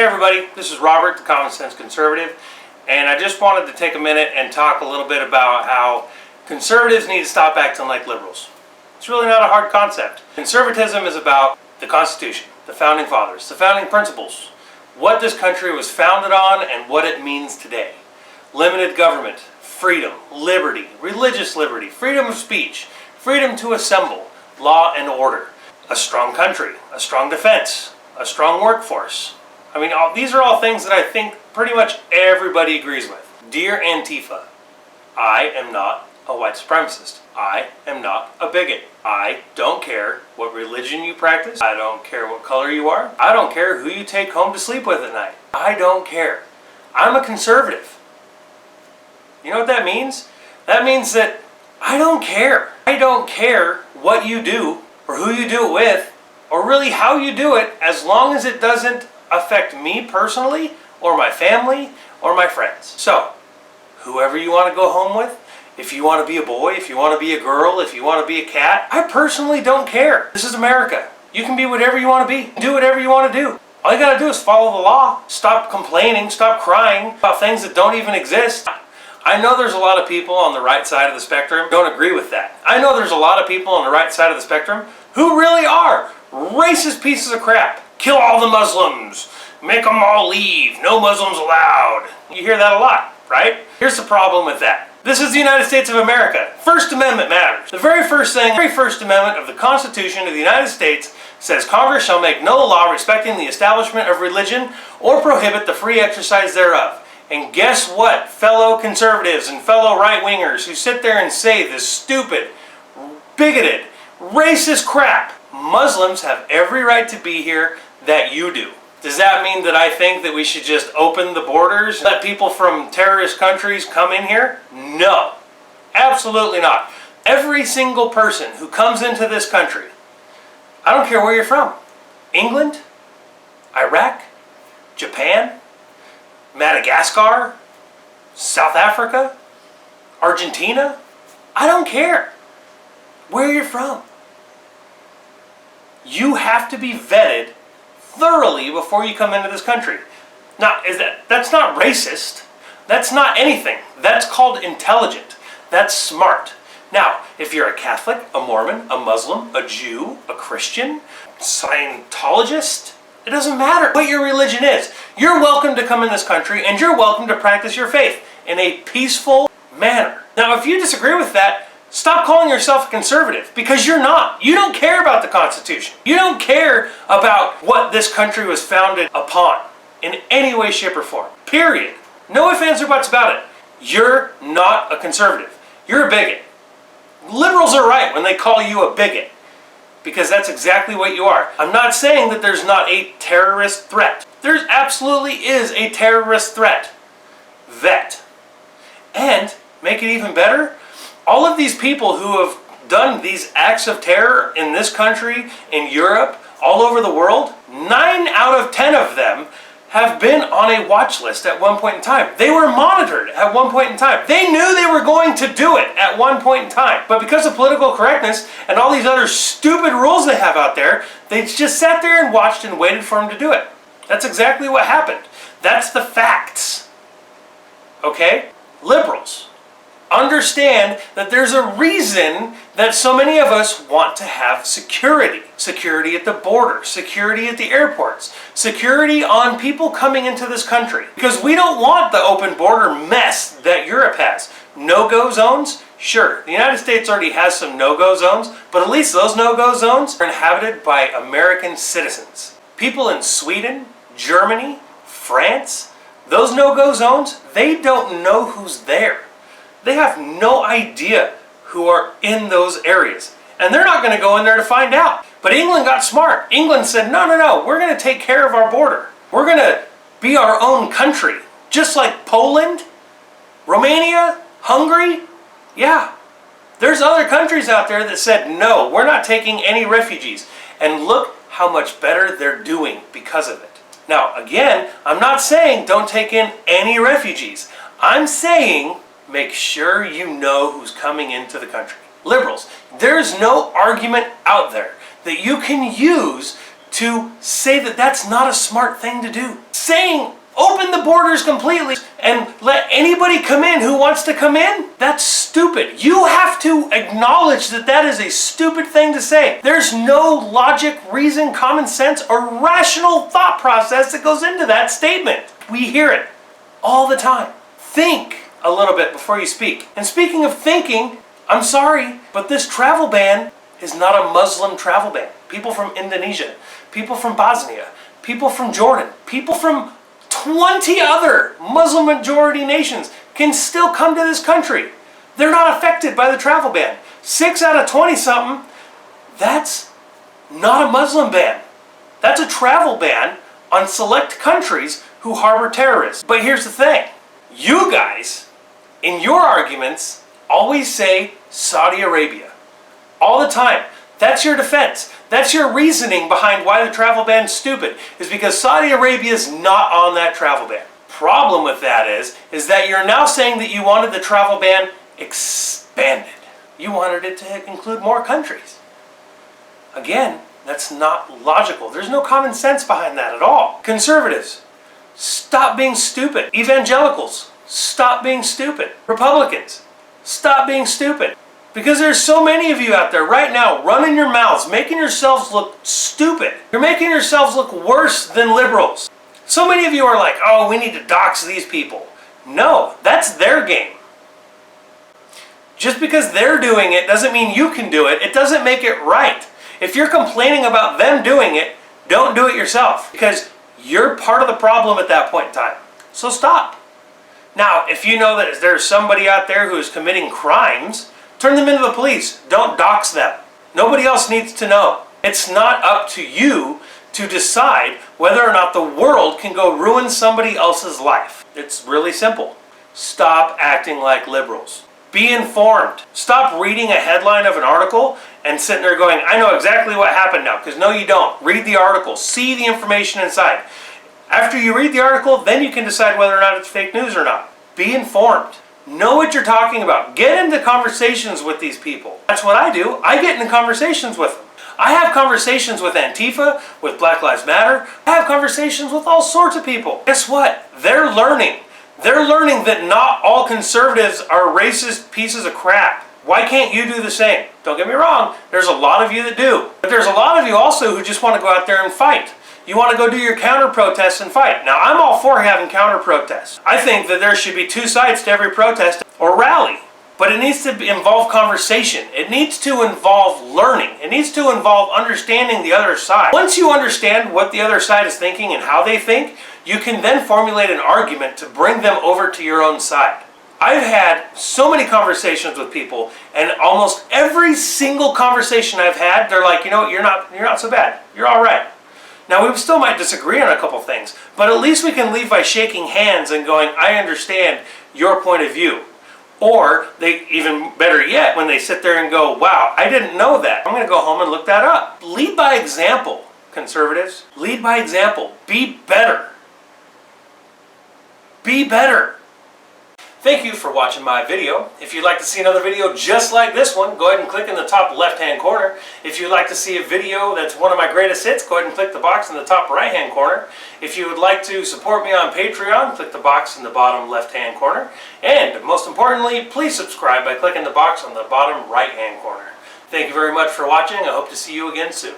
everybody, this is Robert, the Common Sense Conservative, and I just wanted to take a minute and talk a little bit about how conservatives need to stop acting like liberals. It's really not a hard concept. Conservatism is about the Constitution, the Founding Fathers, the founding principles, what this country was founded on and what it means today. Limited government, freedom, liberty, religious liberty, freedom of speech, freedom to assemble, law and order, a strong country, a strong defense, a strong workforce. I mean, these are all things that I think pretty much everybody agrees with. Dear AntiFa, I am not a white supremacist. I am not a bigot. I don't care what religion you practice. I don't care what color you are. I don't care who you take home to sleep with at night. I don't care. I'm a conservative. You know what that means? That means that I don't care. I don't care what you do or who you do it with or really how you do it, as long as it doesn't affect me personally or my family or my friends. So, whoever you want to go home with, if you want to be a boy, if you want to be a girl, if you want to be a cat, I personally don't care. This is America. You can be whatever you want to be. Do whatever you want to do. All you gotta do is follow the law. Stop complaining, stop crying about things that don't even exist. I know there's a lot of people on the right side of the spectrum who don't agree with that. I know there's a lot of people on the right side of the spectrum who really are racist pieces of crap. Kill all the Muslims. Make them all leave. No Muslims allowed. You hear that a lot, right? Here's the problem with that. This is the United States of America. First Amendment matters. The very first Amendment of the Constitution of the United States says Congress shall make no law respecting the establishment of religion or prohibit the free exercise thereof. And guess what, fellow conservatives and fellow right-wingers who sit there and say this stupid, bigoted, racist crap? Muslims have every right to be here that you do. Does that mean that I think that we should just open the borders, let people from terrorist countries come in here? No, absolutely not. Every single person who comes into this country, I don't care where you're from, England, Iraq, Japan, Madagascar, South Africa, Argentina, I don't care where you're from. You have to be vetted thoroughly before you come into this country. Now, that's not racist. That's not anything. That's called intelligent. That's smart. Now, if you're a Catholic, a Mormon, a Muslim, a Jew, a Christian, Scientologist, it doesn't matter what your religion is. You're welcome to come in this country and you're welcome to practice your faith in a peaceful manner. Now, if you disagree with that, stop calling yourself a conservative, because you're not. You don't care about the Constitution. You don't care about what this country was founded upon in any way, shape, or form. Period. No ifs, ands, or buts about it. You're not a conservative. You're a bigot. Liberals are right when they call you a bigot, because that's exactly what you are. I'm not saying that there's not a terrorist threat. There absolutely is a terrorist threat. Vet. And, make it even better, all of these people who have done these acts of terror in this country, in Europe, all over the world, 9 out of 10 of them have been on a watch list at one point in time. They were monitored at one point in time. They knew they were going to do it at one point in time. But because of political correctness and all these other stupid rules they have out there, they just sat there and watched and waited for them to do it. That's exactly what happened. That's the facts. Okay? Liberals, understand that there's a reason that so many of us want to have security. Security at the border, security at the airports, security on people coming into this country. Because we don't want the open border mess that Europe has. No-go zones? Sure, the United States already has some no-go zones, but at least those no-go zones are inhabited by American citizens. People in Sweden, Germany, France, those no-go zones, they don't know who's there. They have no idea who are in those areas. And they're not going to go in there to find out. But England got smart. England said, no, we're going to take care of our border. We're going to be our own country. Just like Poland, Romania, Hungary. Yeah, there's other countries out there that said, no, we're not taking any refugees. And look how much better they're doing because of it. Now, again, I'm not saying don't take in any refugees. I'm saying make sure you know who's coming into the country. Liberals, there's no argument out there that you can use to say that that's not a smart thing to do. Saying open the borders completely and let anybody come in who wants to come in, that's stupid. You have to acknowledge that that is a stupid thing to say. There's no logic, reason, common sense, or rational thought process that goes into that statement. We hear it all the time. Think a little bit before you speak. And speaking of thinking, I'm sorry, but this travel ban is not a Muslim travel ban. People from Indonesia, people from Bosnia, people from Jordan, people from 20 other Muslim majority nations can still come to this country. They're not affected by the travel ban. 6 out of 20 something, that's not a Muslim ban. That's a travel ban on select countries who harbor terrorists. But here's the thing. You guys, in your arguments, always say Saudi Arabia. All the time. That's your defense. That's your reasoning behind why the travel ban is stupid, is because Saudi Arabia is not on that travel ban. Problem with that is that you're now saying that you wanted the travel ban expanded. You wanted it to include more countries. Again, that's not logical. There's no common sense behind that at all. Conservatives, stop being stupid. Evangelicals, stop being stupid. Republicans, stop being stupid. Because there's so many of you out there right now running your mouths, making yourselves look stupid. You're making yourselves look worse than liberals. So many of you are like, oh, we need to dox these people. No, that's their game. Just because they're doing it doesn't mean you can do it. It doesn't make it right. If you're complaining about them doing it, don't do it yourself. Because you're part of the problem at that point in time. So stop. Now, if you know that there's somebody out there who is committing crimes, turn them into the police. Don't dox them. Nobody else needs to know. It's not up to you to decide whether or not the world can go ruin somebody else's life. It's really simple. Stop acting like liberals. Be informed. Stop reading a headline of an article and sitting there going, I know exactly what happened now. Because no, you don't. Read the article. See the information inside. After you read the article, then you can decide whether or not it's fake news or not. Be informed. Know what you're talking about. Get into conversations with these people. That's what I do. I get into conversations with them. I have conversations with AntiFa, with Black Lives Matter. I have conversations with all sorts of people. Guess what? They're learning. They're learning that not all conservatives are racist pieces of crap. Why can't you do the same? Don't get me wrong. There's a lot of you that do. But there's a lot of you also who just want to go out there and fight. You want to go do your counter-protests and fight. Now, I'm all for having counter-protests. I think that there should be 2 sides to every protest or rally. But it needs to involve conversation. It needs to involve learning. It needs to involve understanding the other side. Once you understand what the other side is thinking and how they think, you can then formulate an argument to bring them over to your own side. I've had so many conversations with people, and almost every single conversation I've had, they're like, you know what, you're not so bad. You're all right. Now, we still might disagree on a couple things, but at least we can leave by shaking hands and going, I understand your point of view. Or, they even better yet, when they sit there and go, wow, I didn't know that. I'm going to go home and look that up. Lead by example, conservatives. Lead by example. Be better. Be better. Thank you for watching my video. If you'd like to see another video just like this one, go ahead and click in the top left-hand corner. If you'd like to see a video that's one of my greatest hits, go ahead and click the box in the top right-hand corner. If you would like to support me on Patreon, click the box in the bottom left-hand corner. And most importantly, please subscribe by clicking the box on the bottom right-hand corner. Thank you very much for watching. I hope to see you again soon.